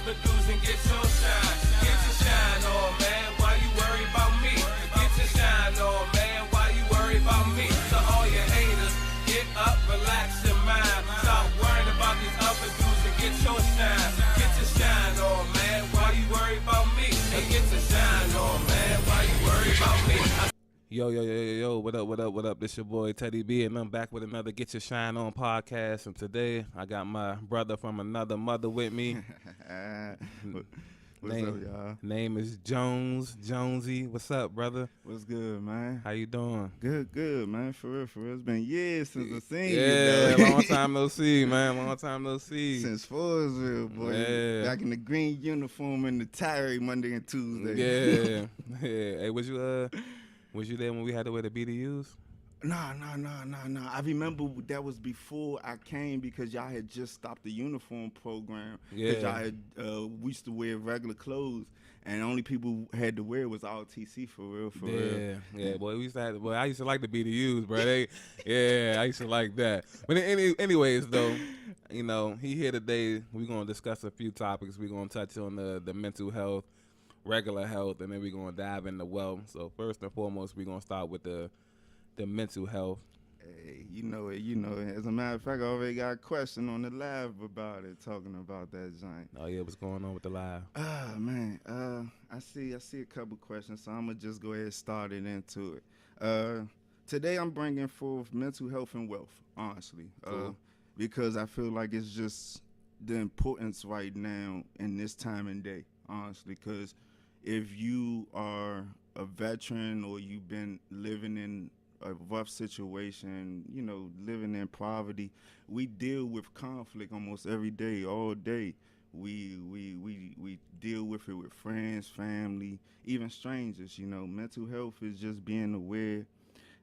other dudes and get your shine. Get your shine on, man. Why you worry about me? Get your shine on, man. Why you worry about me? So all your haters, get up, relax your mind. Stop worrying about these other dudes and get your shine. Get your shine on, man. Why you worry about me? Hey, get your shine on, man. Why you worry about me? Yo, what up? This your boy Teddy B, and I'm back with another Get Your Shine On podcast. And today, I got my brother from another mother with me. What's up, y'all? Name is Jonesy. What's up, brother? What's good, man? How you doing? Good, man. For real. It's been years since I seen you. Yeah, Though. long time no see, man. Long time no see. Since Forestville, boy. Yeah. Back in the green uniform and the tie Monday and Tuesday. Yeah. Hey, was you there when we had to wear the BDUs? No. I remember that was before I came because y'all had just stopped the uniform program. Yeah. Because y'all had, we used to wear regular clothes, and the only people who had to wear was all TC for real. Yeah, boy, I used to like the BDUs, bro. I used to like that. But anyways, though, you know, he here today. We're gonna discuss a few topics. We're gonna touch on the mental health, regular health, and then we're gonna dive into wealth. So first and foremost, we're gonna start with the mental health. Hey, you know it. As a matter of fact, I already got a question on the live about it, talking about that joint. Oh yeah, what's going on with the live? Man, I see a couple questions, so I'm gonna just go ahead and start it into it. Today I'm bringing forth mental health and wealth, honestly, Cool. because I feel like it's just the importance right now in this time and day, honestly, because if you are a veteran or you've been living in a rough situation, you know, living in poverty, we deal with conflict almost every day, all day. We deal with it with friends, family, even strangers. You know, mental health is just being aware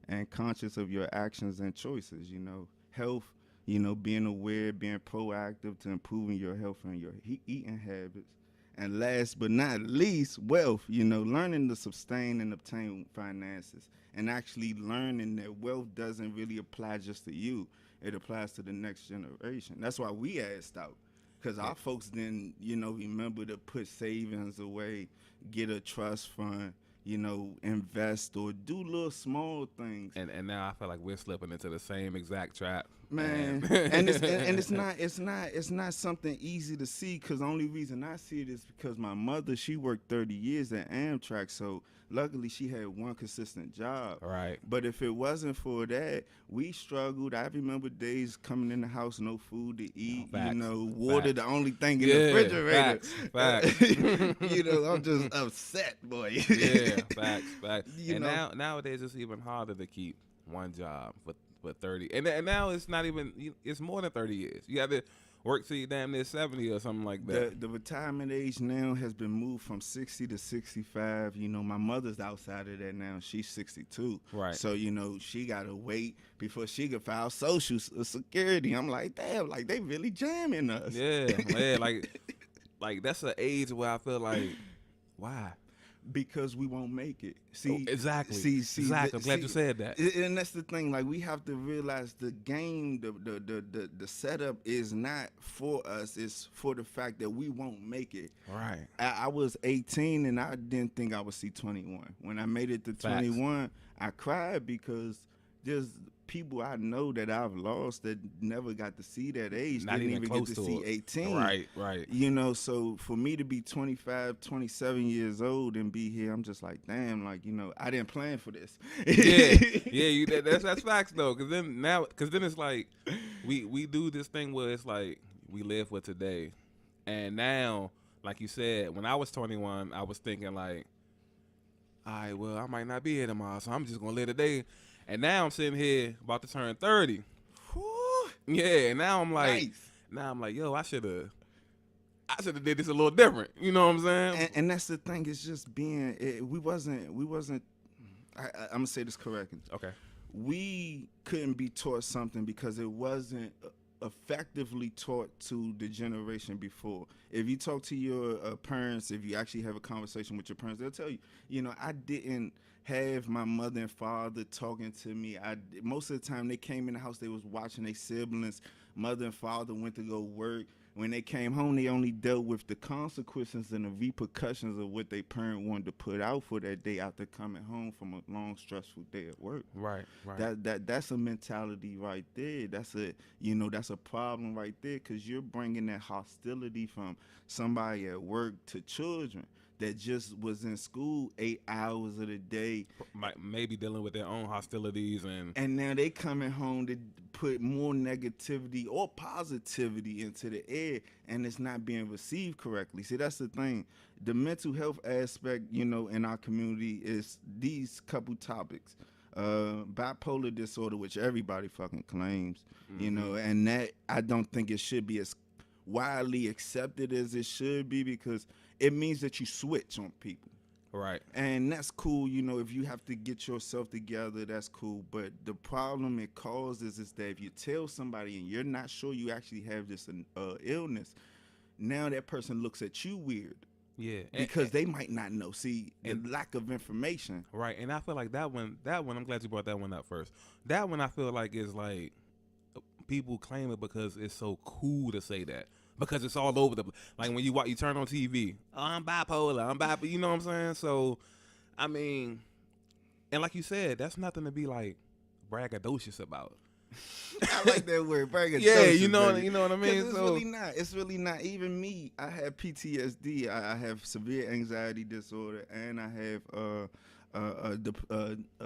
and conscious of your actions and choices. You know, health, you know, being aware, being proactive to improving your health and your eating habits. And last but not least, wealth, you know, learning to sustain and obtain finances, and actually learning that wealth doesn't really apply just to you. It applies to the next generation. That's why we asked out, because our folks didn't, you know, remember to put savings away, get a trust fund, you know, invest or do little small things. And now I feel like we're slipping into the same exact trap, Man, and it's not something easy to see, because the only reason I see it is because my mother, she worked 30 years at Amtrak, so luckily she had one consistent job. Right. But if it wasn't for that, we struggled. I remember days coming in the house, no food to eat, Facts. you know, water Facts. the only thing in the refrigerator. Facts. You know, I'm just upset, boy. Yeah, facts. You And know. nowadays it's even harder to keep one job for 30. And now it's not even, it's more than 30 years. You have to work till you damn near 70 or something like that. The retirement age now has been moved from 60 to 65. You know, my mother's outside of that now. She's 62. Right. So, you know, she got to wait before she can file Social Security. I'm like, damn, like they really jamming us. Yeah, like that's an age where I feel like, why? Because we won't make it. See, Exactly. See, Exactly. I'm glad you said that. And that's the thing. Like, we have to realize the game, the setup is not for us. It's for the fact that we won't make it. Right. I was 18 and I didn't think I would see 21. When I made it to Facts. 21, I cried because there's people I know that I've lost that never got to see that age. Not didn't even even close get to to see it. 18. Right. You know, so for me to be 25, 27 years old and be here, I'm just like, damn, like, you know, I didn't plan for this. Yeah. That's facts though, because then it's like we do this thing where it's like we live for today, and now, like you said, when I was 21, I was thinking like, all right, well, I might not be here tomorrow, so I'm just gonna live today. And now I'm sitting here about to turn 30. Whew. Yeah, and now I'm like, Nice. Yo, I should have did this a little different. You know what I'm saying? And that's the thing. It's just being. We wasn't. I'm gonna say this correctly. Okay. We couldn't be taught something because it wasn't effectively taught to the generation before. If you talk to your parents, if you actually have a conversation with your parents, they'll tell you, you know, I didn't have my mother and father talking to me. Most of the time they came in the house, they was watching their siblings. Mother and father went to go work. when they came home, they only dealt with the consequences and the repercussions of what their parent wanted to put out for that day after coming home from a long, stressful day at work. Right. That's a mentality right there. That's a problem right there, because you're bringing that hostility from somebody at work to children that just was in school 8 hours of the day, Maybe dealing with their own hostilities, and now they coming home to put more negativity or positivity into the air, and it's not being received correctly. See, that's the thing. The mental health aspect, in our community is these couple topics. Bipolar disorder, which everybody fucking claims, and that I don't think it should be as widely accepted as it should be, because it means that you switch on people. Right. And that's cool, if you have to get yourself together, that's cool. But the problem it causes is that if you tell somebody and you're not sure you actually have this illness, now that person looks at you weird. Yeah. Because they might not know. See, the lack of information. Right. And I feel like that one, I'm glad you brought that one up first. That one I feel like is like, people claim it because it's so cool to say that. Because it's all over the place. Like when you turn on TV, I'm bipolar, you know what I'm saying? So, I mean, and like you said, that's nothing to be like braggadocious about. I like that word, braggadocious. Yeah, you know what I mean? It's really not. Even me, I have PTSD. I have severe anxiety disorder, and I have a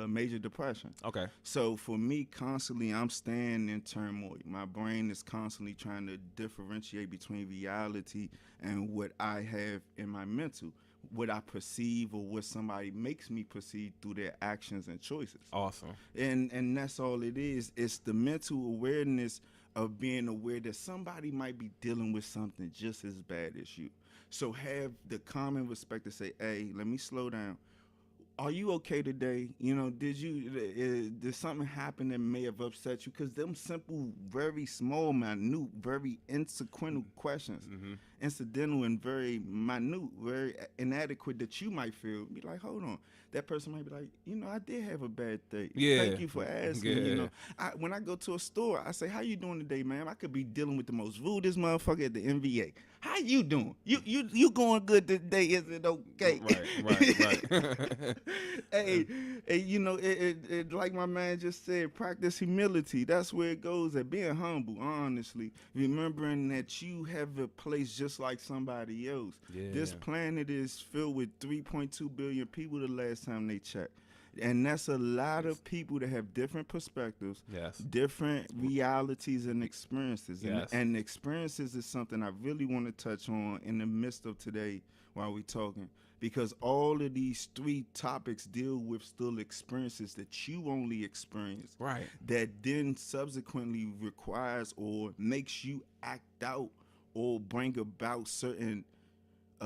major depression. Okay. So for me, constantly, I'm staying in turmoil. My brain is constantly trying to differentiate between reality and what I have in my mental, what I perceive or what somebody makes me perceive through their actions and choices. Awesome. And that's all it is. It's the mental awareness of being aware that somebody might be dealing with something just as bad as you. So have the common respect to say, hey, let me slow down. Are you okay today? Did something happen that may have upset you? Because them simple, very small, minute, very insequential questions, incidental and very minute, very inadequate that you might feel, be like, hold on. That person might be like, I did have a bad day. Yeah. Thank you for asking. Yeah. When I go to a store, I say, how you doing today, ma'am? I could be dealing with the most rudest motherfucker at the NBA. How you doing? You going good today? Is it okay? Right. Hey, it like my man just said, practice humility. That's where it goes at being humble, honestly. Remembering that you have a place just like somebody else. Yeah. This planet is filled with 3.2 billion people the last time they checked. And that's a lot of people that have different perspectives, Yes. different realities and experiences. Yes. And experiences is something I really want to touch on in the midst of today while we're talking. Because all of these three topics deal with still experiences that you only experience. Right. That then subsequently requires or makes you act out or bring about certain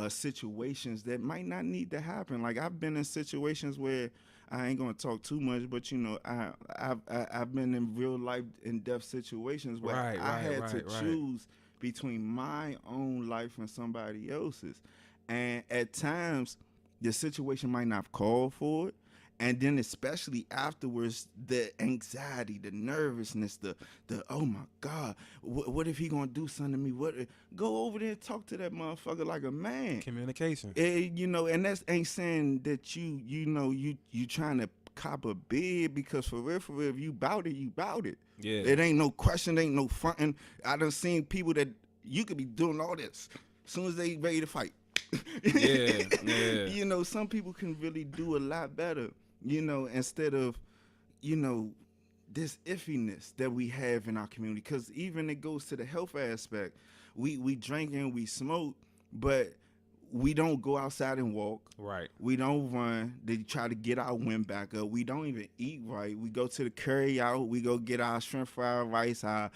situations that might not need to happen. Like I've been in situations where I ain't gonna talk too much, but I've been in real life in death situations where I had to choose between my own life and somebody else's, and at times the situation might not have called for it. And then especially afterwards, the anxiety, the nervousness, the oh my God, what if he gonna do something to me? Go over there and talk to that motherfucker like a man. Communication. And that ain't saying that you trying to cop a bid, because for real, if you bout it, you bout it. Yeah. It ain't no question, ain't no fronting. I done seen people that you could be doing all this as soon as they ready to fight. Yeah. Some people can really do a lot better. Instead of, this iffiness that we have in our community. Because even it goes to the health aspect. We drink and we smoke, but we don't go outside and walk. Right. We don't run. They try to get our wind back up. We don't even eat right. We go to the curry out. We go get our shrimp fried rice, our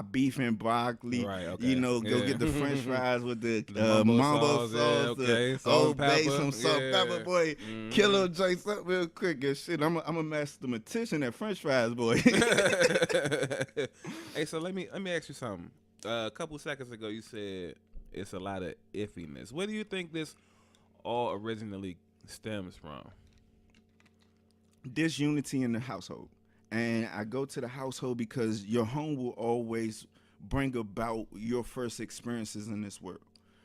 beef and broccoli. Right, okay. Go get the French fries with the mambo sauce, okay. Old Bay, pepper. some salt, pepper, boy. Kill those joints up real quick and shit. I'm a mathematician at French fries, boy. Hey, so let me ask you something. A couple seconds ago, you said it's a lot of iffiness. Where do you think this all originally stems from? Disunity in the household. And I go to the household because your home will always bring about your first experiences in this world.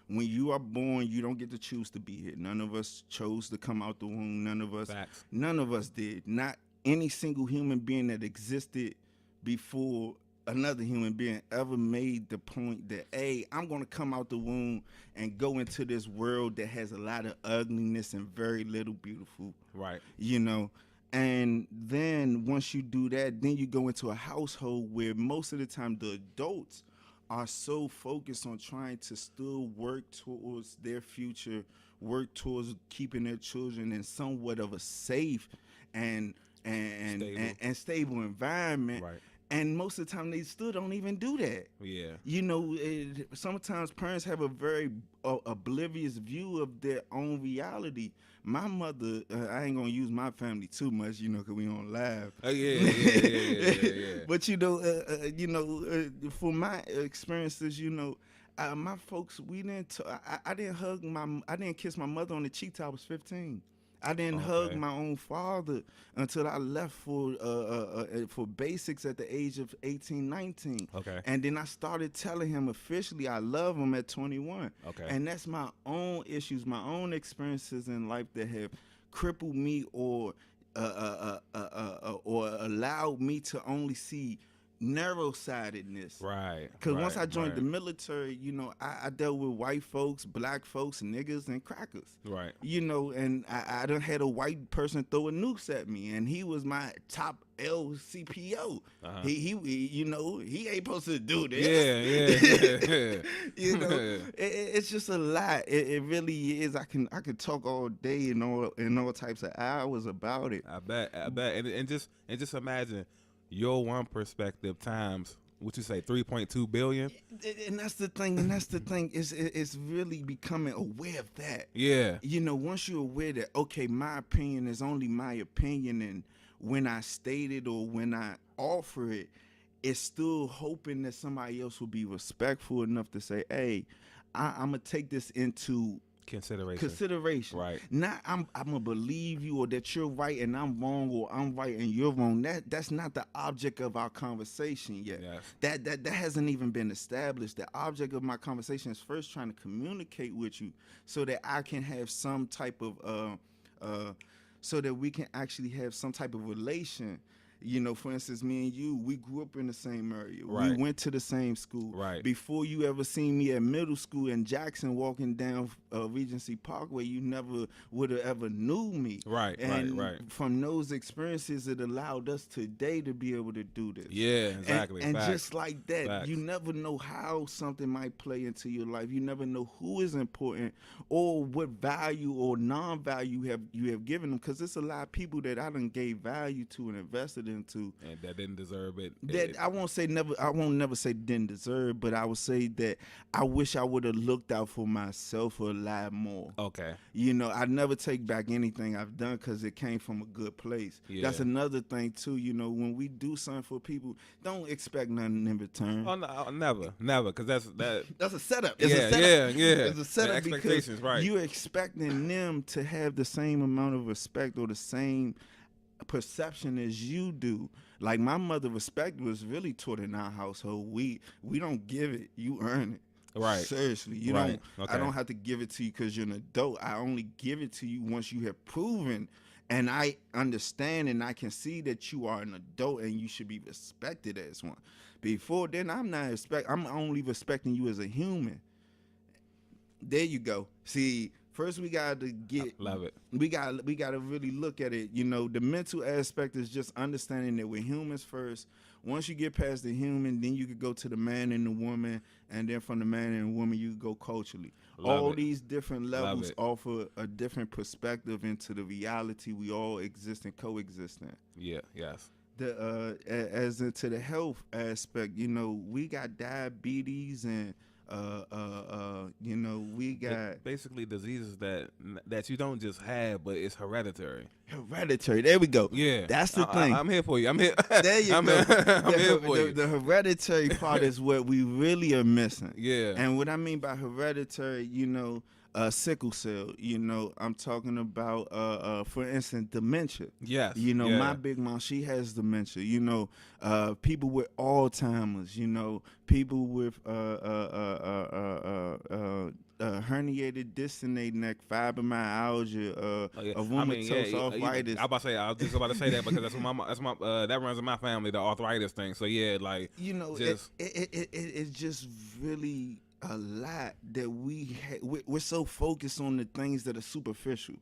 When you are born, you don't get to choose to be here. None of us chose to come out the womb. Facts. None of us did. Not any single human being that existed before another human being ever made the point that, hey, I'm going to come out the womb and go into this world that has a lot of ugliness and very little beautiful. Right. You know, and then once you do that, then you go into a household where most of the time the adults are so focused on trying to still work towards their future, work towards keeping their children in somewhat of a safe and stable environment. Right. And most of the time, they still don't even do that. Yeah. You know, sometimes parents have a very oblivious view of their own reality. My mother, I ain't gonna use my family too much, you know, because we don't laugh. Oh yeah. But for my experiences, you know, my folks, we didn't. I didn't kiss my mother on the cheek till I was 15. I didn't hug my own father until I left for basics at the age of 18, 19. Okay. And then I started telling him officially I love him at 21. Okay. And that's my own issues, my own experiences in life that have crippled me or allowed me to only see narrow-sidedness. Right. Because once I joined the military, you know, I dealt with white folks, black folks, niggas, and crackers. Right. You know, and I done had a white person throw a nukes at me, and he was my top LCPO. He you know, he ain't supposed to do this. Yeah. You know, it's just a lot. It really is. I could talk all day and all types of hours about it. I bet. And just imagine your one perspective times, what you say, 3.2 billion? And that's the thing. It's really becoming aware of that. Yeah. You know, once you're aware that, okay, my opinion is only my opinion, and when I state it or when I offer it, it's still hoping that somebody else will be respectful enough to say, hey, I'm going to take this into consideration. Right. Not I'm gonna believe you or that you're right and I'm wrong or I'm right and you're wrong. That's not the object of our conversation yet. Yes. That hasn't even been established. The object of my conversation is first trying to communicate with you so that I can have some type of so that we can actually have some type of relation. You know, for instance, me and you, we grew up in the same area. Right. We went to the same school. Right. Before you ever seen me at middle school in Jackson walking down Regency Parkway, you never would have ever knew me. Right, and right. From those experiences, it allowed us today to be able to do this. Yeah, exactly. And Facts. just like that, Facts. You never know how something might play into your life. You never know who is important or what value or non-value you have given them, because there's a lot of people that I done gave value to and invested into, and that didn't deserve it. That I won't never say didn't deserve, but I would say that I wish I would have looked out for myself a lot more. Okay. You know, I never take back anything I've done because it came from a good place. Yeah. That's another thing too. You know, when we do something for people, don't expect nothing in return. Oh no, never, because that's a setup. Yeah. It's a setup, expectations, because right? You're expecting them to have the same amount of respect or the same perception as you do. Like my mother, respect was really taught in our household. We don't give it, you earn it. Right. Seriously, you right. don't. Okay. I don't have to give it to you because you're an adult. I only give it to you once you have proven, and I understand, and I can see that you are an adult and you should be respected as one. Before then, I'm only respecting you as a human. There you go. See. First, we got to get. Love it. We got to really look at it. You know, the mental aspect is just understanding that we're humans first. Once you get past the human, then you could go to the man and the woman, and then from the man and the woman, you could go culturally. All these different levels offer a different perspective into the reality we all exist and coexist in. Yeah. Yes. As into the health aspect, you know, we got diabetes and You know, we got basically diseases that you don't just have, but it's hereditary. hereditary. There we go. Yeah, that's the thing. I'm here for you. I'm here. There you I'm go. I'm here for you. The hereditary part is what we really are missing. Yeah. And what I mean by hereditary, you know, sickle cell. You know, I'm talking about, for instance, dementia. Yes. You know, yeah. my big mom, she has dementia. You know, people with Alzheimer's. You know, people with herniated disc in their neck, fibromyalgia, rheumatoid arthritis. I was just about to say that because that's my that runs in my family, the arthritis thing. So yeah, like you know, it's just really a lot that we're so focused on the things that are superficial.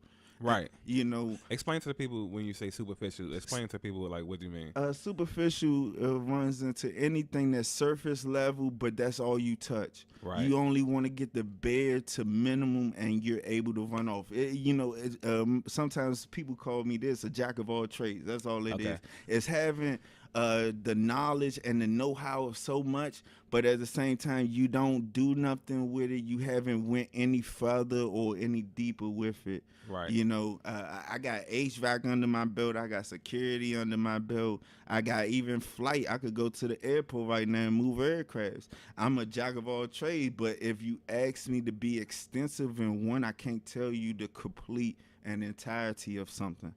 Right. You know, explain to the people when you say superficial. Explain to people like what do you mean? Superficial runs into anything that's surface level, but that's all you touch. Right. You only want to get the bare to minimum, and you're able to run off. You know, sometimes people call me this a jack of all trades. That's all it is. It's having the knowledge and the know-how of so much, but at the same time, you don't do nothing with it. You haven't went any further or any deeper with it. Right. You know, I got HVAC under my belt. I got security under my belt. I got even flight. I could go to the airport right now and move aircrafts. I'm a jack of all trades, but if you ask me to be extensive in one, I can't tell you the complete and entirety of something.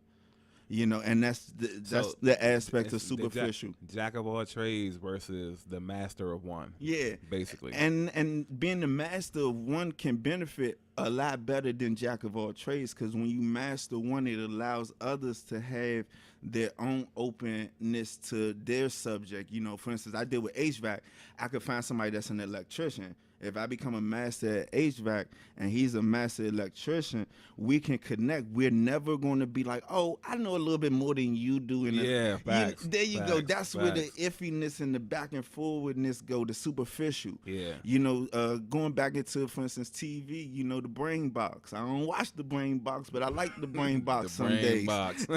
You know, and that's the aspect of superficial. Jack of all trades versus the master of one. Yeah, basically. And being the master of one can benefit a lot better than jack of all trades, because when you master one, it allows others to have their own openness to their subject. You know, for instance, I deal with HVAC. I could find somebody that's an electrician. If I become a master at HVAC and he's a master electrician, we can connect. We're never going to be like, oh, I know a little bit more than you do. Facts. There you go. That's where the iffiness and the back and forwardness go, the superficial. Yeah. You know, going back into, for instance, TV, you know, the brain box. I don't watch the brain box, but I like the brain box some days. Box.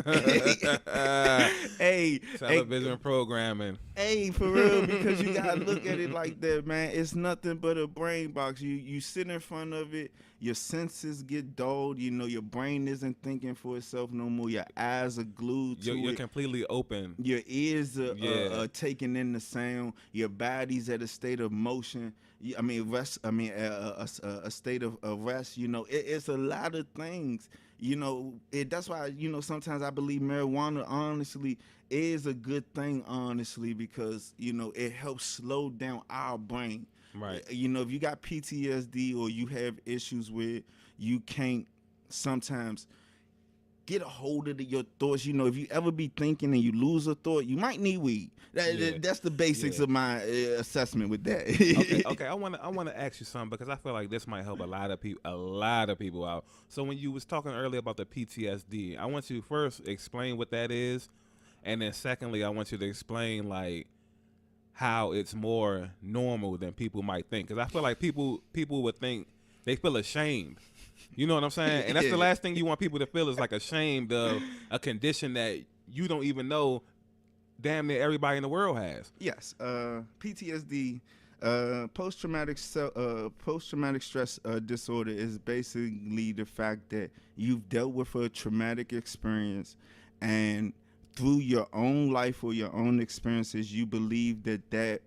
Hey. Television programming. Hey, for real, because you got to look at it like that, man. It's nothing but a brain box. You sit in front of it, your senses get dulled, you know, your brain isn't thinking for itself no more, your eyes are glued to it. You're completely open. Your ears are taking in the sound, your body's at a state of motion. I mean, rest. I mean, a state of rest. You know, it's a lot of things. You know, that's why, you know, sometimes I believe marijuana, honestly, is a good thing, honestly, because, you know, it helps slow down our brain. Right. You know, if you got PTSD or you have issues where you can't sometimes get a hold of your thoughts. You know, if you ever be thinking and you lose a thought, you might need weed. That's the basics of my assessment with that. Okay. I want to ask you something, because I feel like this might help a lot of people out. So when you was talking earlier about the PTSD, I want you to first explain what that is, and then secondly, I want you to explain like how it's more normal than people might think. Because I feel like people would think they feel ashamed. You know what I'm saying? And that's the last thing you want people to feel, is like ashamed of a condition that you don't even know damn near everybody in the world has. Yes. PTSD, post-traumatic stress disorder, is basically the fact that you've dealt with a traumatic experience, and through your own life or your own experiences, you believe that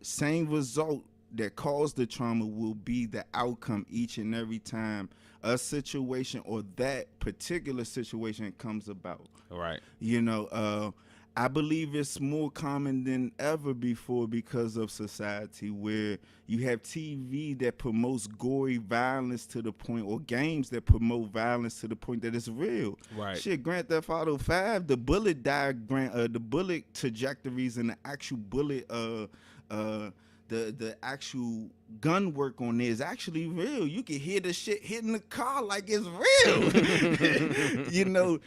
same result that caused the trauma will be the outcome each and every time a situation or that particular situation comes about. All right. You know, I believe it's more common than ever before because of society, where you have TV that promotes gory violence to the point, or games that promote violence to the point that it's real. Right. Shit, Grand Theft Auto 5, the bullet diagram, the bullet trajectories and the actual bullet, the actual gun work on there is actually real. You can hear the shit hitting the car like it's real. You know,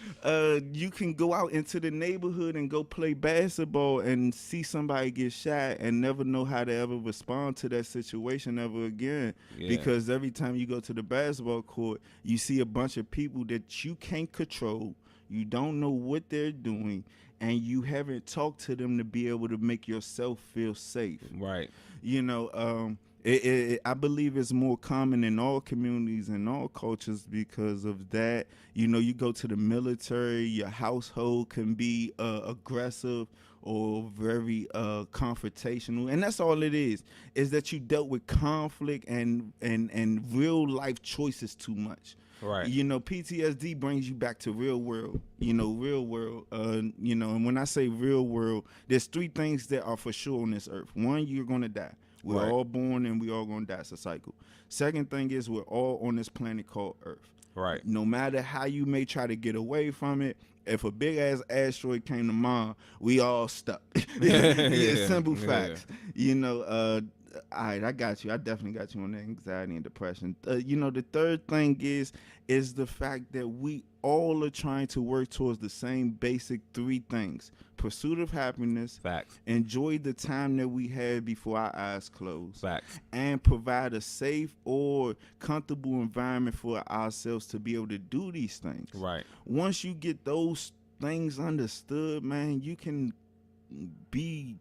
you can go out into the neighborhood and go play basketball and see somebody get shot and never know how to ever respond to that situation ever again. Yeah. Because every time you go to the basketball court, you see a bunch of people that you can't control. You don't know what they're doing, and you haven't talked to them to be able to make yourself feel safe. Right. You know, I believe it's more common in all communities and all cultures because of that. You know, you go to the military, your household can be aggressive or very confrontational, and that's all it is that you dealt with conflict and real life choices too much. Right. You know, PTSD brings you back to real world. You know, real world. You know, and when I say real world, there's three things that are for sure on this earth. One, you're gonna die. We're Right. all born and we all gonna die. It's a cycle. Second thing is we're all on this planet called Earth. Right. No matter how you may try to get away from it, if a big ass asteroid came to Mars, we all stuck. Yeah, simple facts. You know, all right, I got you. I definitely got you on the anxiety and depression. You know, the third thing is the fact that we all are trying to work towards the same basic three things: pursuit of happiness, Facts. enjoy the time that we had before our eyes closed, Facts. and provide a safe or comfortable environment for ourselves to be able to do these things. Right. Once you get those things understood, man, you can be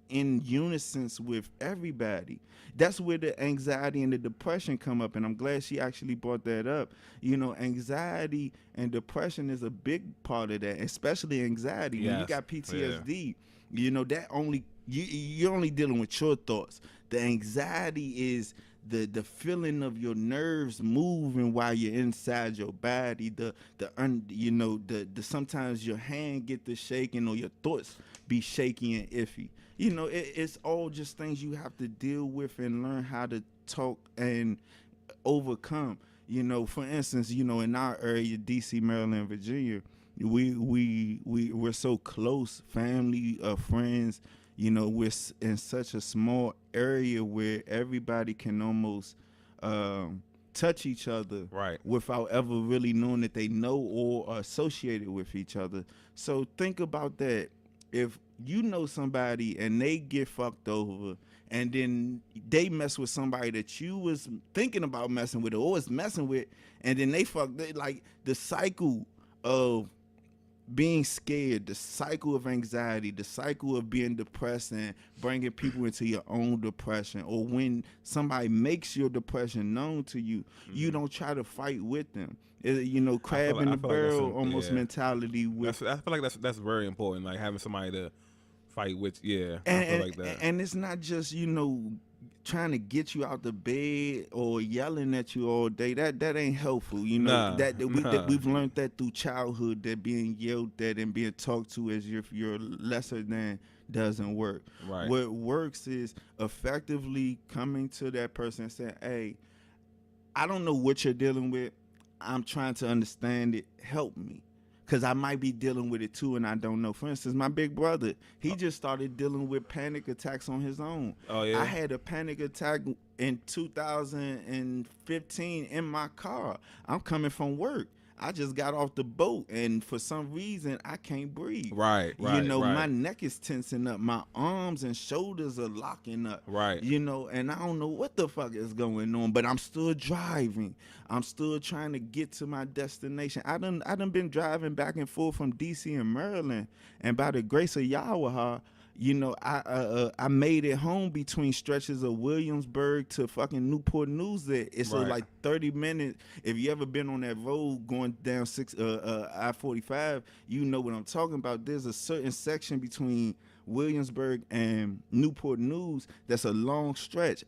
in unison with everybody. That's where the anxiety and the depression come up, and I'm glad she actually brought that up. You know, anxiety and depression is a big part of that, especially anxiety. When you Yes. got PTSD, you know, that only you're only dealing with your thoughts. The anxiety is the feeling of your nerves moving while you're inside your body. You know, the sometimes your hand get to shaking or your thoughts be shaky and iffy. You know, it's all just things you have to deal with and learn how to talk and overcome. You know, for instance, you know, in our area, DC, Maryland, Virginia, we're so close, family, friends. You know, we're in such a small area where everybody can almost touch each other, Right. without ever really knowing that they know or are associated with each other. So think about that. If you know somebody and they get fucked over, and then they mess with somebody that you was thinking about messing with or was messing with, and then they like the cycle of being scared, the cycle of anxiety, the cycle of being depressed and bringing people into your own depression, or when somebody makes your depression known to you, you don't try to fight with them. You know, crab in the barrel almost mentality. With I feel like that's very important. Like having somebody to fight with. Yeah, and, I feel like that. And it's not just, you know, trying to get you out the bed or yelling at you all day. That ain't helpful. You know, we've learned that through childhood, that being yelled at and being talked to as if you're lesser than doesn't work. Right. What works is effectively coming to that person and saying, hey, I don't know what you're dealing with. I'm trying to understand it. Help me. Because I might be dealing with it too and I don't know. For instance, my big brother, he just started dealing with panic attacks on his own. Oh, yeah? I had a panic attack in 2015 in my car. I'm coming from work. I just got off the boat, and for some reason, I can't breathe. Right. You know, my neck is tensing up. My arms and shoulders are locking up. Right. You know, and I don't know what the fuck is going on, but I'm still driving. I'm still trying to get to my destination. I done been driving back and forth from D.C. and Maryland, and by the grace of Yahweh, you know, I made it home between stretches of Williamsburg to fucking Newport News. It's like 30 minutes. If you ever been on that road going down I-45, you know what I'm talking about. There's a certain section between Williamsburg and Newport News that's a long stretch.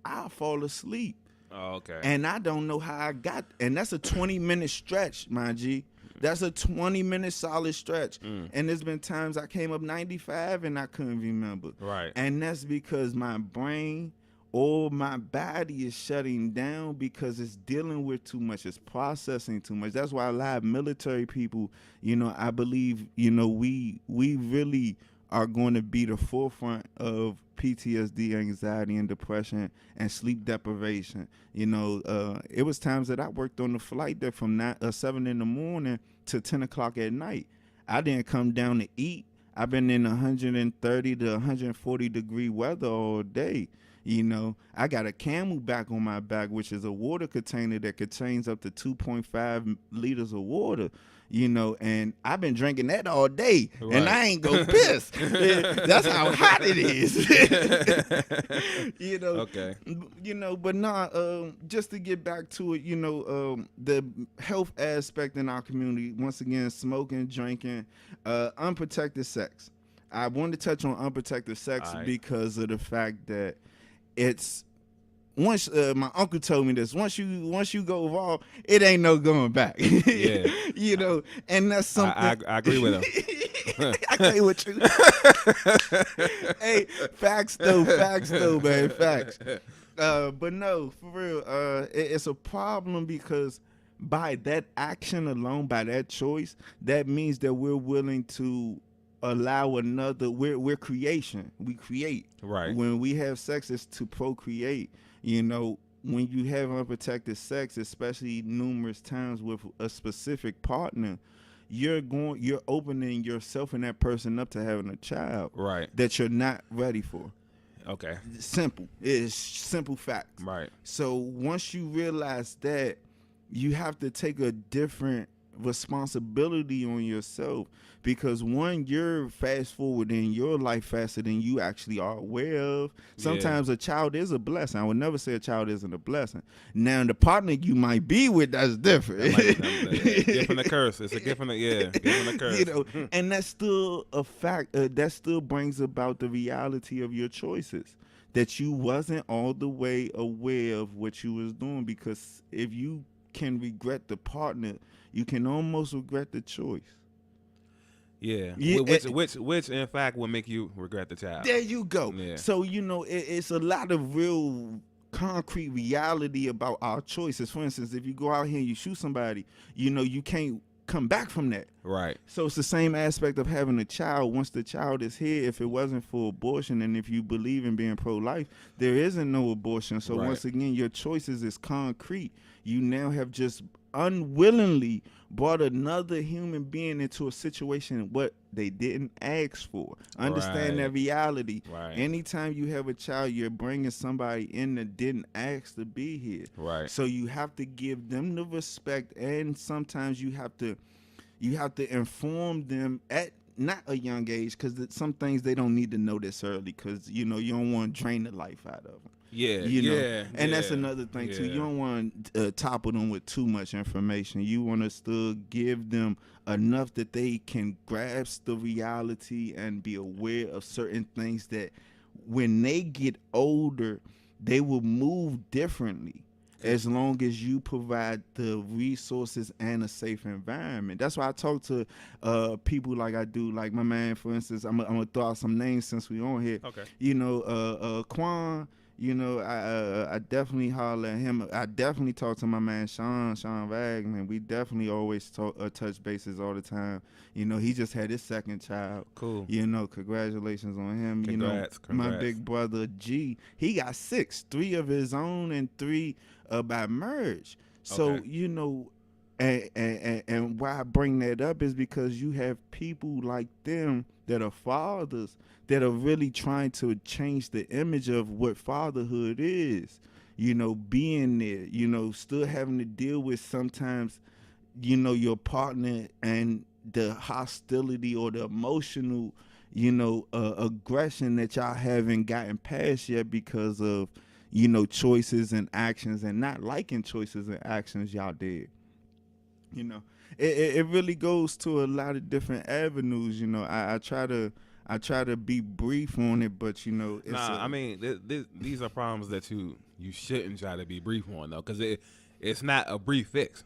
I'll fall asleep. Oh, okay. And I don't know how I got, and that's a 20-minute stretch, my G. That's a 20-minute solid stretch. And there's been times I came up 95 and I couldn't remember. Right. And that's because my brain or my body is shutting down because it's dealing with too much. It's processing too much. That's why a lot of military people, you know, I believe, you know, we really are going to be the forefront of PTSD, anxiety, and depression, and sleep deprivation. You know, it was times that I worked on the flight there from 7 in the morning to 10 o'clock at night. I didn't come down to eat. I've been in 130 to 140 degree weather all day. You know, I got a Camelback on my back, which is a water container that contains up to 2.5 liters of water. You know, and I've been drinking that all day, and I ain't go piss. That's how hot it is. You know. Okay. You know, but just to get back to it, you know, the health aspect in our community, once again, smoking, drinking, unprotected sex. I wanted to touch on unprotected sex because of the fact that it's once my uncle told me this. Once you go raw, it ain't no going back. Yeah, you know, and that's something. I agree with him. I agree with you. Hey, facts though, man, facts. But no, for real, it's a problem because by that action alone, by that choice, that means that we're willing to allow another. We're creation. We create. Right. When we have sex, it's to procreate. You know, when you have unprotected sex, especially numerous times with a specific partner, you're opening yourself and that person up to having a child. Right. That you're not ready for. Okay. Simple. It's simple facts. Right. So once you realize that, you have to take a different responsibility on yourself, because one, you're fast forwarding your life faster than you actually are aware of. Sometimes a child is a blessing. I would never say a child isn't a blessing. Now the partner you might be with, that's different. Gift and a curse. It's a gift and a curse. You know, and that's still a fact. That still brings about the reality of your choices, that you wasn't all the way aware of what you was doing. Because if you can regret the partner, you can almost regret the choice. Yeah. Which in fact will make you regret the child. There you go. Yeah. So, you know, it's a lot of real concrete reality about our choices. For instance, if you go out here and you shoot somebody, you know, you can't come back from that. Right. So it's the same aspect of having a child. Once the child is here, if it wasn't for abortion, and if you believe in being pro-life, there isn't no abortion. So once again, your choices is concrete. You now have just unwillingly brought another human being into a situation what they didn't ask for. Understand that reality. Right. Anytime you have a child, you're bringing somebody in that didn't ask to be here. Right. So you have to give them the respect, and sometimes you have to inform them at not a young age, because some things they don't need to know this early, because you know you don't want to drain the life out of them. Yeah, you know? And that's another thing too. You don't want to topple them with too much information. You want to still give them enough that they can grasp the reality and be aware of certain things that when they get older, they will move differently, as long as you provide the resources and a safe environment. That's why I talk to people like I do, like my man, for instance. I'm gonna throw out some names since we on here. Okay. You know, Quan. You know, I definitely holler at him. I definitely talk to my man Shyne Wagner. We definitely always touch bases all the time. You know, he just had his second child. Cool. You know, congratulations on him. Congrats. My big brother G, he got 6, 3 of his own and 3 by marriage. So, you know, and why I bring that up is because you have people like them that are fathers that are really trying to change the image of what fatherhood is. You know, being there, you know, still having to deal with sometimes, you know, your partner and the hostility or the emotional, you know, aggression that y'all haven't gotten past yet because of, you know, choices and actions, and not liking choices and actions y'all did. You know, it really goes to a lot of different avenues. You know, I try to be brief on it, but you know, it's I mean, these are problems that you shouldn't try to be brief on though, because it's not a brief fix.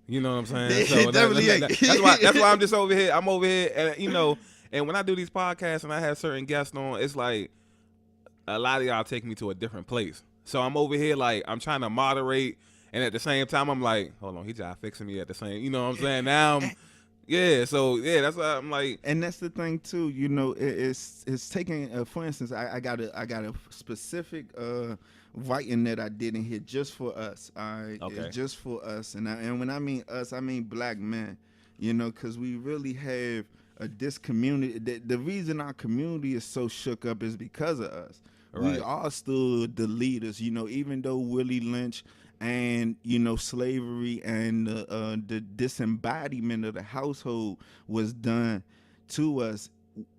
You know what I'm saying? So that's why I'm just over here. I'm over here, and you know, and when I do these podcasts and I have certain guests on, it's like a lot of y'all take me to a different place. So I'm over here like I'm trying to moderate. And at the same time, I'm like, hold on, he just fixing me at the same, you know what I'm saying? Now that's why I'm like. And that's the thing too, you know, it's taking, for instance, I got a specific writing that I did in here just for us, all right? Okay. It's just for us. And when I mean us, I mean black men, you know, because we really have this community. The reason our community is so shook up is because of us. We Right. are still the leaders, even though Willie Lynch and slavery and the disembodiment of the household was done to us.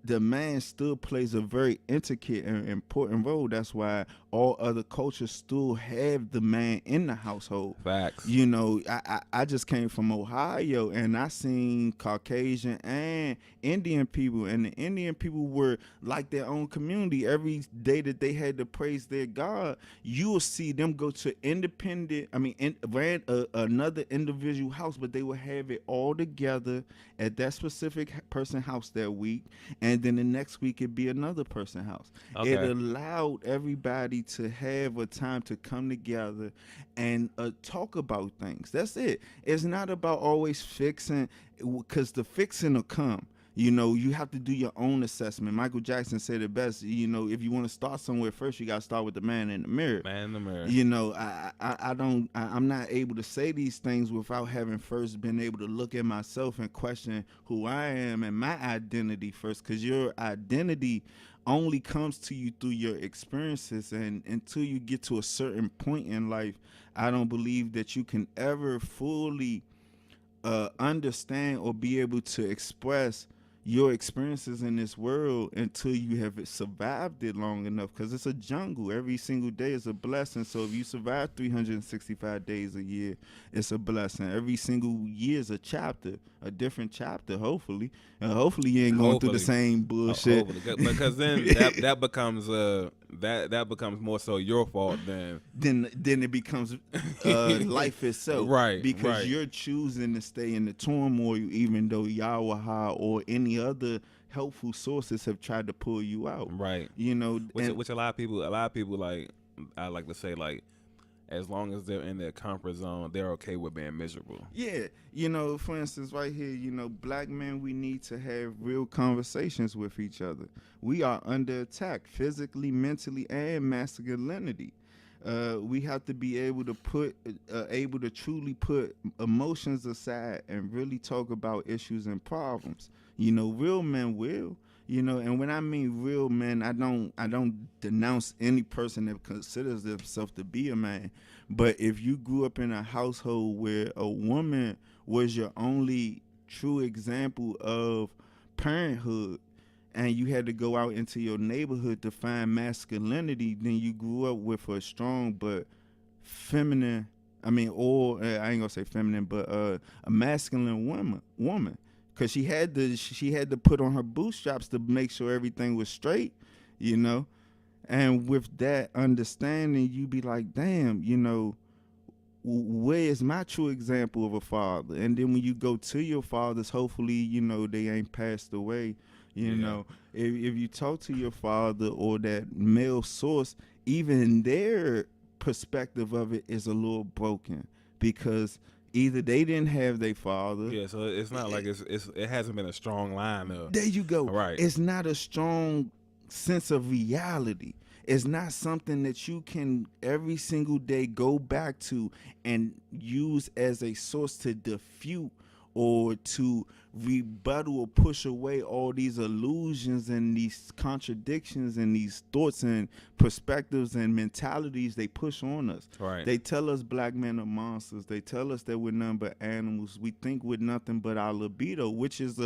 The man still plays a very intricate and important role. That's why all other cultures still have the man in the household. Facts. I just came from Ohio, and I seen Caucasian and Indian people, and the Indian people were like their own community. Every day that they had to praise their God, you will see them go to another individual house, but they would have it all together at that specific person house that week, and then the next week it'd be another person house. Okay. It allowed everybody to have a time to come together and talk about things. That's it. It's not about always fixing, because the fixing will come. You have to do your own assessment. Michael Jackson said it best. If you want to start somewhere first, you got to start with the man in the mirror. Man in the mirror. I'm not able to say these things without having first been able to look at myself and question who I am and my identity first, because your identity only comes to you through your experiences, and until you get to a certain point in life, I don't believe that you can ever fully understand or be able to express your experiences in this world until you have survived it long enough, because it's a jungle. Every single day is a blessing. So if you survive 365 days a year, it's a blessing. Every single year is a chapter, a different chapter, hopefully. Hopefully you ain't going through the same bullshit. Because then that becomes that becomes more so your fault than then it becomes life itself, right? Because you're choosing to stay in the turmoil, even though Yahweh or any other helpful sources have tried to pull you out, right? Which a lot of people like. I like to say, like, as long as they're in their comfort zone, they're okay with being miserable. Yeah, for instance, right here, black men, we need to have real conversations with each other. We are under attack, physically, mentally, and masculinity. We have to be able to truly put emotions aside and really talk about issues and problems. Real men will. And when I mean real men, I don't denounce any person that considers themselves to be a man. But if you grew up in a household where a woman was your only true example of parenthood, and you had to go out into your neighborhood to find masculinity, then you grew up with a strong but feminine, I ain't gonna say feminine, but a masculine woman. Because she had to put on her bootstraps to make sure everything was straight, And with that understanding, you be like, damn, where is my true example of a father? And then when you go to your fathers, hopefully, they ain't passed away. If you talk to your father or that male source, even their perspective of it is a little broken, because either they didn't have their father. Yeah, so it's not like it hasn't been a strong line of. There you go. Right. It's not a strong sense of reality. It's not something that you can every single day go back to and use as a source to defute or to rebuttal or push away all these illusions and these contradictions and these thoughts and perspectives and mentalities they push on us. Right. They tell us black men are monsters. They tell us that we're nothing but animals. We think we're nothing but our libido, which is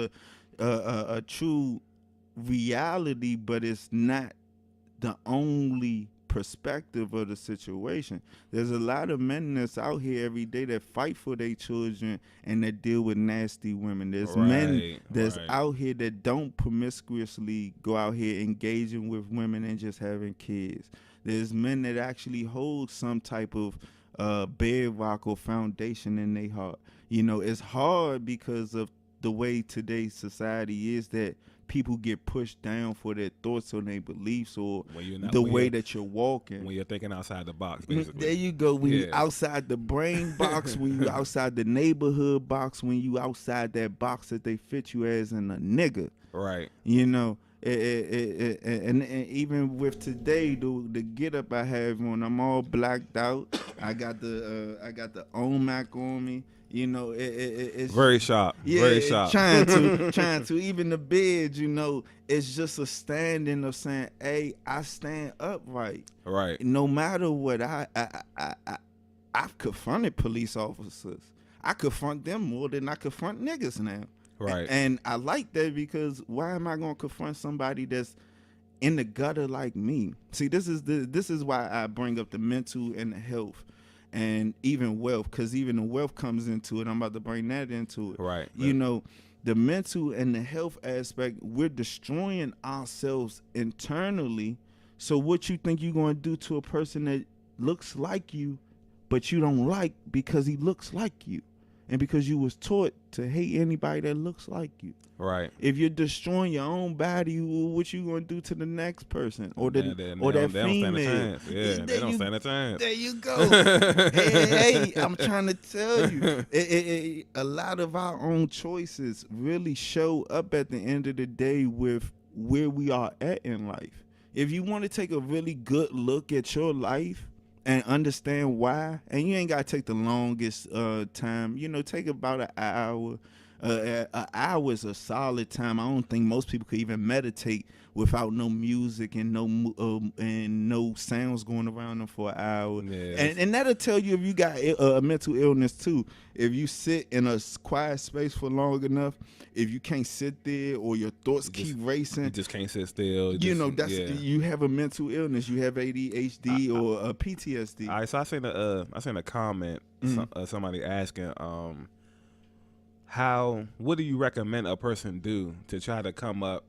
a true reality, but it's not the only perspective of the situation. There's a lot of men that's out here every day that fight for their children and that deal with nasty women. There's men that's out here that don't promiscuously go out here engaging with women and just having kids. There's men that actually hold some type of bedrock or foundation in their heart. It's hard because of the way today's society is, that people get pushed down for their thoughts or their beliefs or the way that you're walking. When you're thinking outside the box, basically. There you go. When you're outside the brain box, when you outside the neighborhood box, when you outside that box that they fit you as in a nigga. Right. And even with today, the get up I have on, I'm all blacked out. I got the OMAC on me. You know, it's Very sharp. yeah, Very sharp. trying to even the bed. You know, it's just a standing of saying, "Hey, I stand upright." Right. No matter what, I've confronted police officers. I confront them more than I confront niggas now. Right. And I like that because why am I gonna confront somebody that's in the gutter like me? See, this is why I bring up the mental and the health. And even wealth, because even the wealth comes into it. I'm about to bring that into it. Right. You know, the mental and the health aspect, we're destroying ourselves internally. So what you think you're going to do to a person that looks like you, but you don't like because he looks like you, and because you was taught to hate anybody that looks like you. Right. If you're destroying your own body, what you gonna do to the next person or that female? They don't stand a chance. Yeah, they don't stand a chance. There you go. hey, I'm trying to tell you, a lot of our own choices really show up at the end of the day with where we are at in life. If you want to take a really good look at your life and understand why, and you ain't gotta take the longest time. You know, take about an hour. An hour is a solid time. I don't think most people could even meditate without no music and no sounds going around them for an hour. Yeah. And that'll tell you if you got a mental illness too. If you sit in a quiet space for long enough, if you can't sit there or your thoughts keep racing, you just can't sit still. You have a mental illness. You have ADHD or PTSD. All right, so I seen a comment. Somebody asking, what do you recommend a person do to try to come up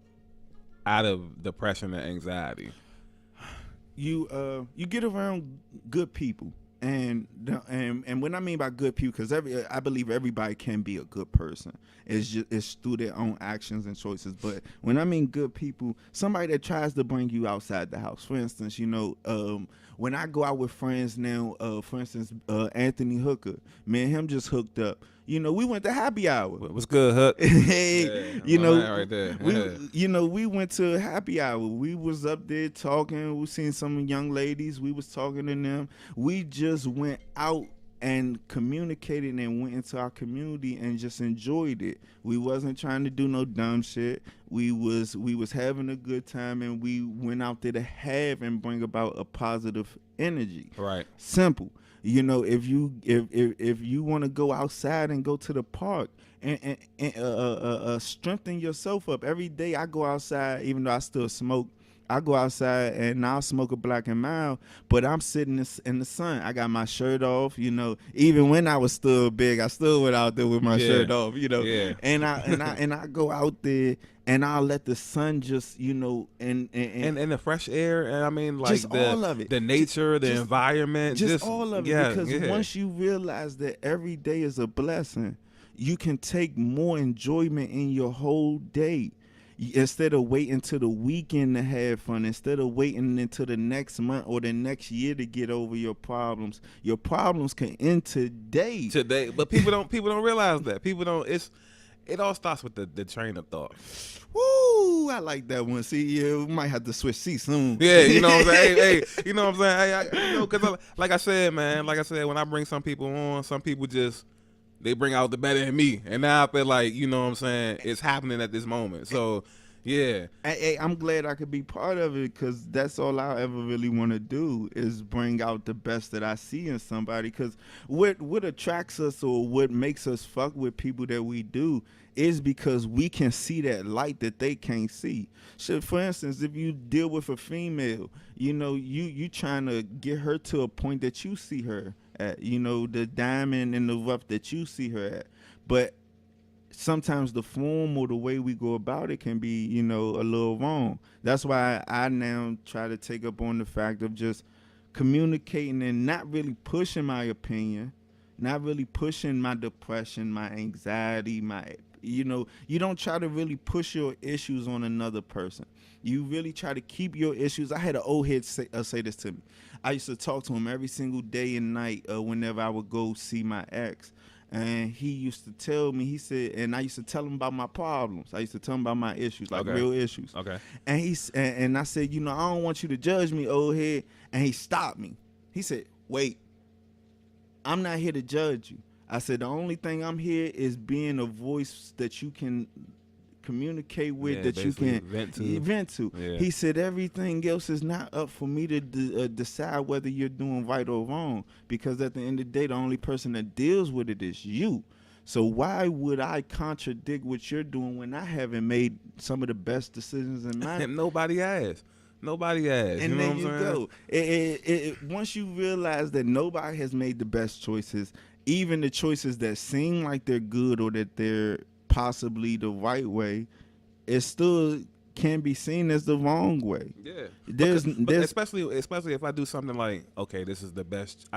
out of depression and anxiety? You get around good people, and what I mean by good people, because I believe everybody can be a good person. It's through their own actions and choices. But when I mean good people, somebody that tries to bring you outside the house. For instance, you know, when I go out with friends now, for instance, Anthony Hooker, me and him just hooked up. You know, we went to happy hour. What's good, Hook? Hey, yeah, you know, right there. we went to happy hour. We was up there talking. We seen some young ladies. We was talking to them. We just went out and communicated and went into our community and just enjoyed it. We wasn't trying to do no dumb shit. We was having a good time, and we went out there to have and bring about a positive energy. Right. Simple. You know, if you want to go outside and go to the park and strengthen yourself up. Every day I go outside, even though I still smoke, I go outside and I'll smoke a Black and Mild, but I'm sitting in the sun. I got my shirt off, you know. Even when I was still big, I still went out there with my shirt off, you know. Yeah. And I go out there and I'll let the sun just, you know, and the fresh air, and I mean, like just all of it, the nature, the environment, just all of it. Yeah, because once you realize that every day is a blessing, you can take more enjoyment in your whole day. Instead of waiting till the weekend to have fun, instead of waiting until the next month or the next year to get over your problems can end today. But people don't realize that. People don't. It all starts with the train of thought. Woo! I like that one. See, we might have to switch seats soon. Yeah, you know what I'm saying. Hey, you know what I'm saying. Hey, you know, because like I said, when I bring some people on, some people they bring out the better in me, and now I feel like, you know what I'm saying, it's happening at this moment. So, yeah. Hey, I'm glad I could be part of it, because that's all I ever really want to do is bring out the best that I see in somebody. Because what attracts us or what makes us fuck with people that we do is because we can see that light that they can't see. So, for instance, if you deal with a female, you know, you trying to get her to a point that you see her at, you know, the diamond in the rough that you see her at. But sometimes the form or the way we go about it can be, you know, a little wrong. That's why I now try to take up on the fact of just communicating and not really pushing my opinion, not really pushing my depression, my anxiety, you know, you don't try to really push your issues on another person. You really try to keep your issues. I had an old head say this to me. I used to talk to him every single day and night whenever I would go see my ex. And he used to tell me, he said, and I used to tell him about my problems. I used to tell him about my issues, like real issues. Okay. And I said, you know, I don't want you to judge me, old head. And he stopped me. He said, wait, I'm not here to judge you. I said, the only thing I'm here is being a voice that you can communicate with, that you can vent to. Yeah. He said, everything else is not up for me to decide whether you're doing right or wrong, because at the end of the day, the only person that deals with it is you. So why would I contradict what you're doing when I haven't made some of the best decisions in my life? Nobody has. And you know there you go. Once you realize that nobody has made the best choices, even the choices that seem like they're good or that they're possibly the right way, it still can be seen as the wrong way. Yeah. There's especially if I do something like, okay, this is the best.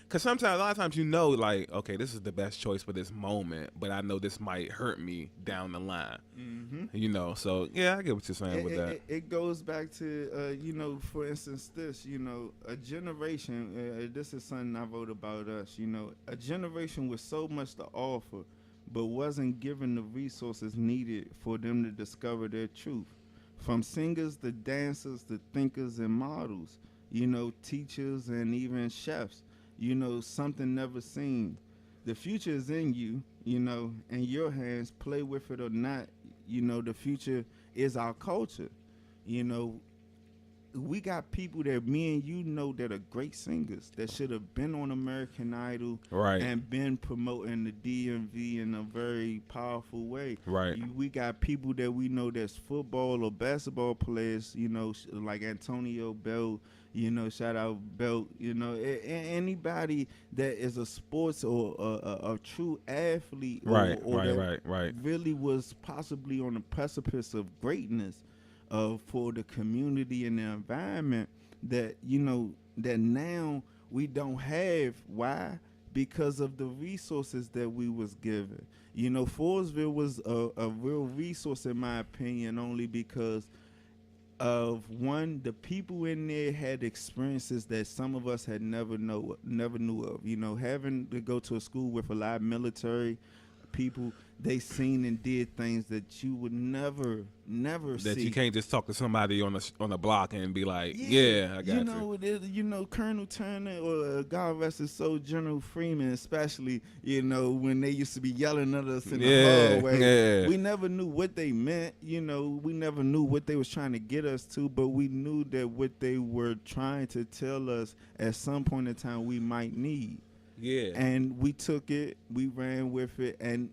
Because sometimes, a lot of times, like, okay, this is the best choice for this moment, but I know this might hurt me down the line. Mm-hmm. So yeah, I get what you're saying with that. It goes back to, for instance, a generation. This is something I wrote about us. A generation with so much to offer, but wasn't given the resources needed for them to discover their truth. From singers to dancers to thinkers and models, teachers and even chefs. Something never seen. The future is in you, in your hands. Play with it or not, the future is our culture. We got people that me and you know that are great singers that should have been on American Idol, right, and been promoting the DMV in a very powerful way. Right. We got people that we know that's football or basketball players, like Antonio Bell, shout out Belt, anybody that is a sports or a true athlete, right, that really was possibly on the precipice of greatness for the community and the environment, that that now we don't have. Why? Because of the resources that we was given. Forestville was a real resource in my opinion, only because of one, the people in there had experiences that some of us had never knew of. Having to go to a school with a lot of military people, they seen and did things that you would never see. That you can't just talk to somebody on a block and be like, yeah, I got you. Colonel Turner, or God rest his soul, General Freeman, especially, when they used to be yelling at us in the hallway. Yeah. We never knew what they meant. We never knew what they was trying to get us to, but we knew that what they were trying to tell us at some point in time we might need. Yeah. And we took it, we ran with it, and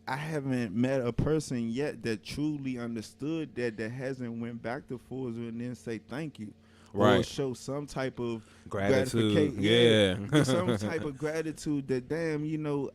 I haven't met a person yet that truly understood that hasn't went back to Forestville and then say thank you. Right. Or show some type of gratitude. Yeah. Some type of gratitude that, damn,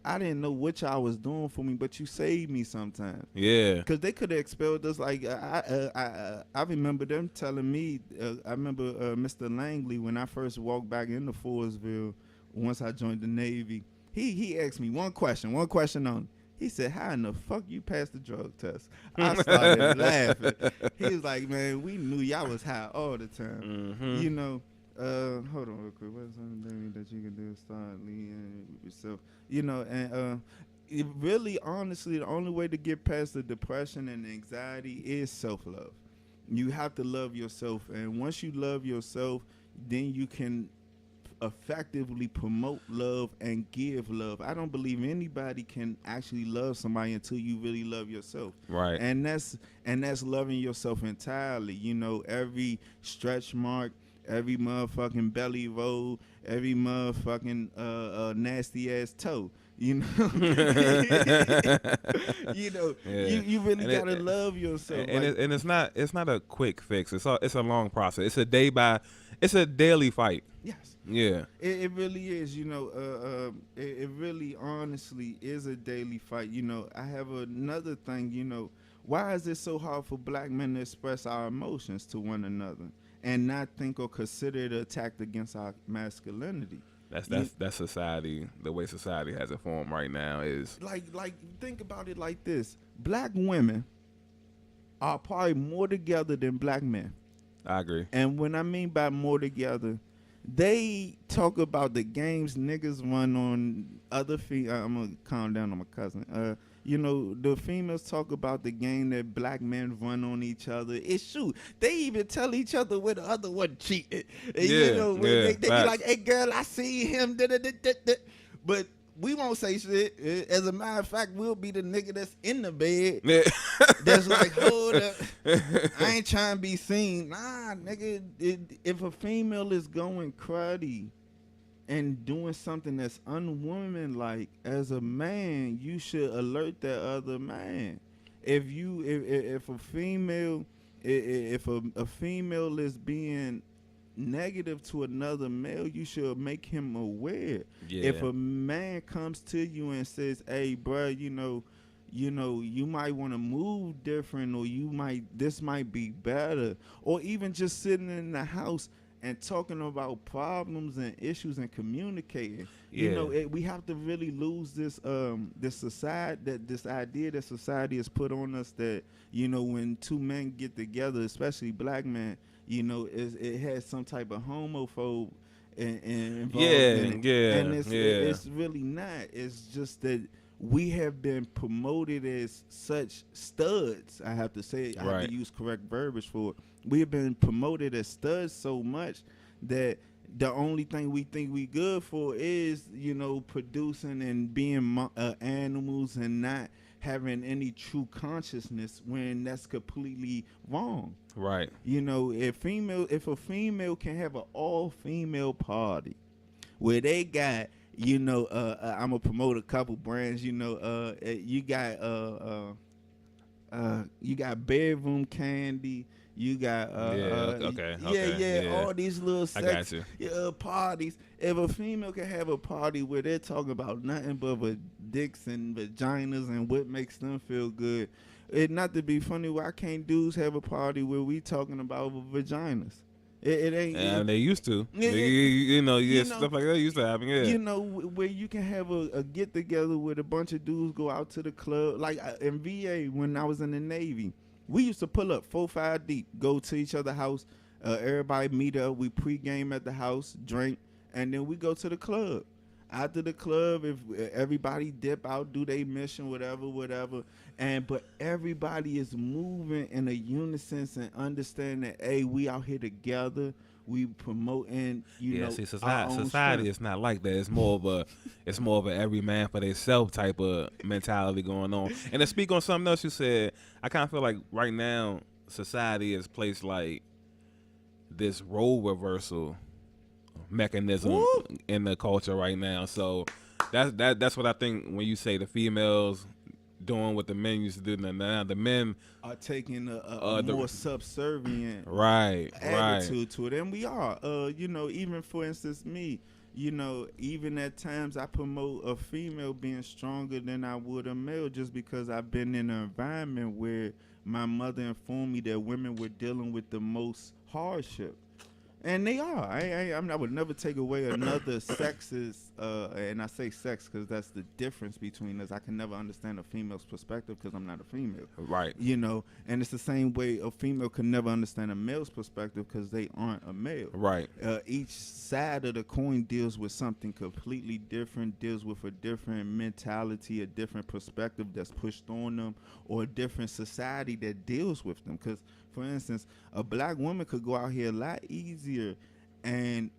I didn't know what y'all was doing for me, but you saved me sometimes. Yeah. Because they could have expelled us. Like, I remember them telling me, I remember Mr. Langley, when I first walked back into Forestville, once I joined the Navy, he asked me one question only. He said, how in the fuck you passed the drug test? I started laughing. He was like, man, we knew y'all was high all the time. Mm-hmm. Hold on real quick. What's something that you can do? Start leading yourself. And it really, honestly, the only way to get past the depression and the anxiety is self-love. You have to love yourself. And once you love yourself, then you can effectively promote love and give love. I don't believe anybody can actually love somebody until you really love yourself. Right. And that's loving yourself entirely. Every stretch mark, every motherfucking belly roll, every motherfucking nasty ass toe. You really gotta love yourself. And it's not a quick fix. It's a long process. It's a daily fight. Yes. Yeah. It really is. It really honestly is a daily fight. I have another thing. Why is it so hard for black men to express our emotions to one another and not think or consider it an attack against our masculinity? That's society. The way society has it formed right now is like think about it like this: black women are probably more together than black men. I agree. And when I mean by more together, they talk about the games niggas run on other I'm gonna calm down on my cousin. The females talk about the game that black men run on each other. It's true. They even tell each other when the other one cheated. They be like, hey girl, I see him. But we won't say shit. As a matter of fact, we'll be the nigga that's in the bed. Yeah. That's like, hold up. I ain't trying to be seen. Nah, nigga. If a female is going cruddy and doing something that's unwomanlike, as a man, you should alert that other man. If a female is being negative to another male, you should make him aware. Yeah. If a man comes to you and says, "Hey, bro, you might want to move different, or this might be better," or even just sitting in the house and talking about problems and issues and communicating. Yeah. We have to really lose this idea that society has put on us that, when two men get together, especially black men, it has some type of homophobe involved in it. And it's really not. It's just that we have been promoted as such studs. I have to say, I have to use correct verbiage for it. We have been promoted as studs so much that the only thing we think we good for is, producing and being animals and not having any true consciousness, when that's completely wrong. Right. If a female can have an all-female party where they got, I'm gonna promote a couple brands. You got bedroom candy. You got all these little sex parties. If a female can have a party where they're talking about nothing but dicks and vaginas and what makes them feel good, it not to be funny, why can't dudes have a party where we talking about vaginas? It ain't. And they used to. Stuff like that used to happen. Yeah. Where you can have a get together with a bunch of dudes, go out to the club. Like in VA, when I was in the Navy, we used to pull up 4-5 deep, go to each other's house. Everybody meet up. We pregame at the house, drink, and then we go to the club. After the club, if everybody dip out, do their mission, whatever. But everybody is moving in a unison and understand that, hey, we out here together. We promoting, society is not like that. It's more of a every man for themselves type of mentality going on. And to speak on something else you said, I kind of feel like right now society has placed like this role reversal mechanism in the culture right now. So that's what I think when you say the females doing what the men used to do. Now the men are taking a more subservient attitude to it, and we are. Even for instance, me. Even at times I promote a female being stronger than I would a male, just because I've been in an environment where my mother informed me that women were dealing with the most hardship. And they are. I would never take away another sex's, and I say sex because that's the difference between us. I can never understand a female's perspective because I'm not a female. Right. And it's the same way a female can never understand a male's perspective because they aren't a male. Right. Each side of the coin deals with something completely different, deals with a different mentality, a different perspective that's pushed on them, or a different society that deals with them. Because, for instance, a black woman could go out here a lot easier and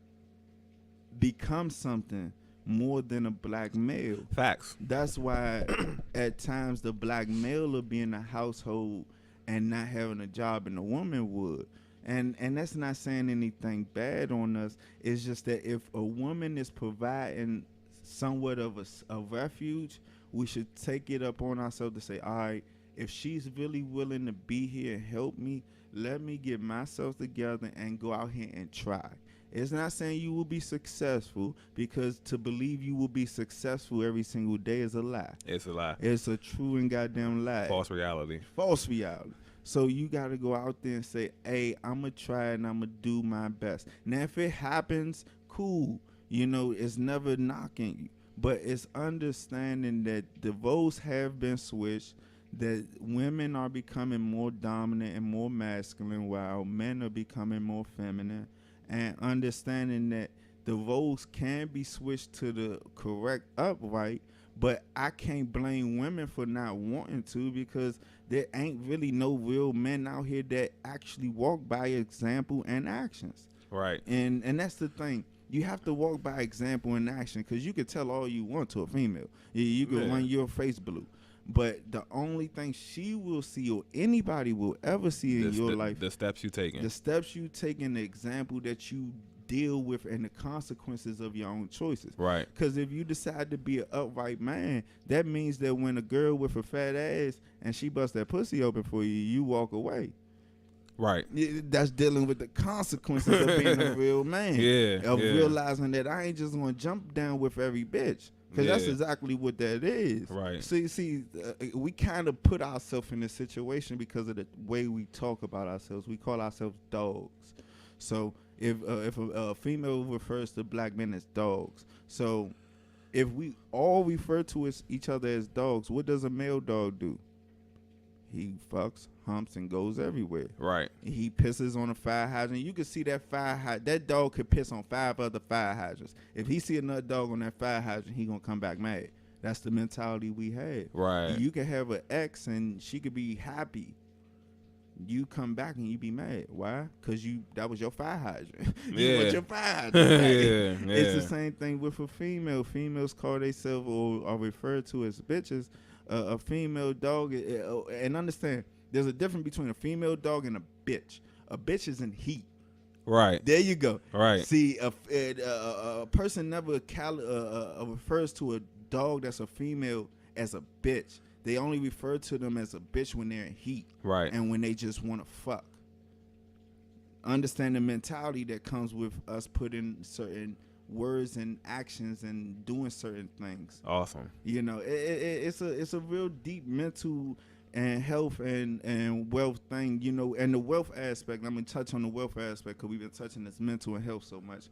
become something more than a black male. Facts. That's why at times the black male will be in a household and not having a job, and a woman would. And that's not saying anything bad on us. It's just that if a woman is providing somewhat of a refuge, we should take it upon ourselves to say, all right, if she's really willing to be here and help me, let me get myself together and go out here and try. It's not saying you will be successful, because to believe you will be successful every single day is a lie. It's a lie. It's a true and goddamn lie. False reality. False reality. So you got to go out there and say, hey, I'm going to try and I'm going to do my best. Now, if it happens, cool. It's never knocking you. But it's understanding that the roles have been switched, that women are becoming more dominant and more masculine while men are becoming more feminine, and understanding that the roles can be switched to the correct upright, but I can't blame women for not wanting to, because there ain't really no real men out here that actually walk by example and actions. Right. And that's the thing. You have to walk by example and action, because you can tell all you want to a female. You can run your face blue. But the only thing she will see, or anybody will ever see in your life, the steps you taking. The steps you taking, the example that you deal with, and the consequences of your own choices. Right. Because if you decide to be an upright man, that means that when a girl with a fat ass and she busts that pussy open for you, you walk away. Right. That's dealing with the consequences of being a real man. Of realizing that I ain't just going to jump down with every bitch. Because that's exactly what that is. Right. See, we kind of put ourselves in this situation because of the way we talk about ourselves. We call ourselves dogs. So if a female refers to black men as dogs, so if we all refer to each other as dogs, what does a male dog do? He fucks, humps, and goes everywhere. Right. He pisses on a fire hydrant. You can see that that dog could piss on 5 other fire hydrants. If he see another dog on that fire hydrant, he gonna come back mad. That's the mentality we had. Right. You can have an ex and she could be happy. You come back and you be mad. Why? Because that was your fire hydrant. You want your fire hydrant back. It's the same thing with a female. Females call themselves or are referred to as bitches. A female dog, and understand, there's a difference between a female dog and a bitch. A bitch is in heat. Right. There you go. Right. See, a person never refers to a dog that's a female as a bitch. They only refer to them as a bitch when they're in heat. Right. And when they just want to fuck. Understand the mentality that comes with us putting certain words and actions and doing certain things. Awesome. You know, it's a real deep mental and health and wealth thing, you know, and the wealth aspect. I'm going to touch on the wealth aspect because we've been touching this mental and health so much.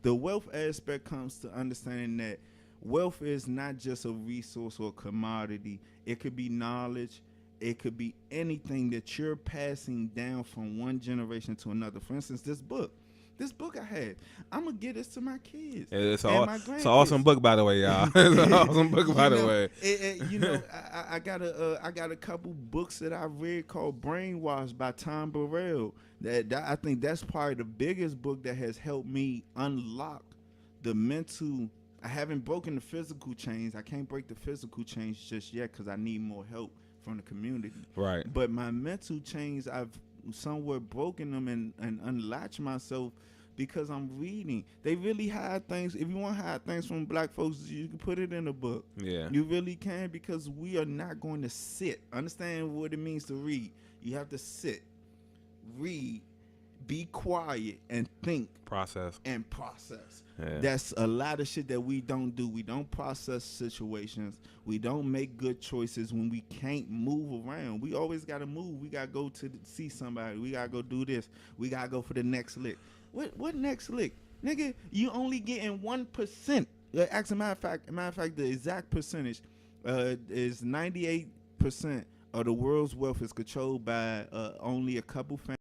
The wealth aspect comes to understanding that wealth is not just a resource or commodity. It could be knowledge. It could be anything that you're passing down from one generation to another. For instance, this book I had, I'm gonna give this to my kids. It's an awesome book, by the way, y'all. It's an awesome book, by the way. You know, I got a couple books that I read called Brainwashed by Tom Burrell. That I think that's probably the biggest book that has helped me unlock the mental. I haven't broken the physical chains. I can't break the physical chains just yet because I need more help from the community. Right. But my mental chains, I've somewhat broken them and unlatched myself because I'm reading. They really hide things. If you want to hide things from black folks, you can put it in a book. Yeah. You really can, because we are not going to sit. Understand what it means to read. You have to sit, read, be quiet, and think. Process. Yeah. That's a lot of shit that we don't do. We don't process situations. We don't make good choices when we can't move around. We always got to move. We got to go to see somebody. We got to go do this. We got to go for the next lick. What next lick? Nigga, you only getting 1%. As a matter of fact, the exact percentage is 98% of the world's wealth is controlled by only a couple families.